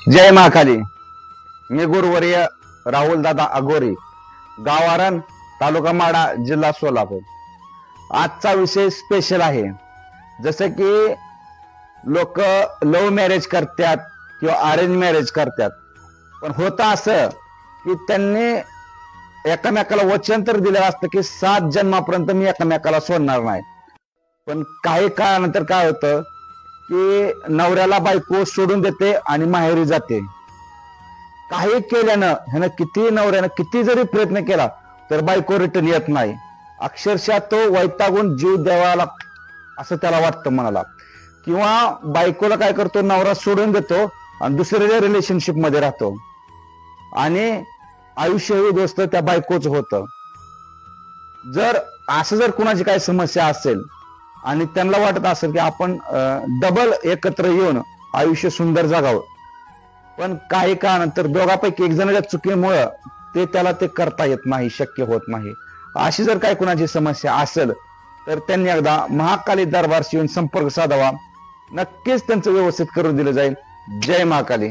जय महाकाली. मी गुरुवर्य राहुल दादा अगोरी, गाव आरण, तालुका माडा, जिल्हा सोलापूर. आजचा विषय स्पेशल आहे. जसं की लोक लव्ह मॅरेज करतात किंवा अरेंज मॅरेज करतात, पण होतं असं की त्यांनी एकमेकाला वचन तर दिलेलं असतं की 7 जन्मापर्यंत मी एकमेकाला सोडणार नाही. पण काही काळानंतर काय होतं की नवऱ्याला बायको सोडून देते आणि माहेरी जाते. काही केल्यानं ह्यानं नवऱ्यानं किती जरी प्रयत्न केला तर बायको रिटर्न येत नाही. अक्षरशः तो वैतागून जीव द्यावा असं त्याला वाटतं मनाला. किंवा बायकोला काय करतो, नवरा सोडून देतो आणि दुसऱ्या रिलेशनशिप मध्ये राहतो आणि आयुष्यही दोस्त त्या बायकोच होतं. जर कुणाची काही समस्या असेल आणि त्यांना वाटत असेल की आपण डबल एकत्र येऊन आयुष्य सुंदर जगावं, पण काही काळानंतर दोघांपैकी एक जणाच्या चुकीमुळं त्याला ते करता येत नाही, शक्य होत नाही. अशी जर काही कुणाची समस्या असेल तर त्यांनी एकदा महाकाली दरबारशी येऊन संपर्क साधावा. नक्कीच त्यांचं व्यवस्थित करून दिलं जाईल. जय महाकाली.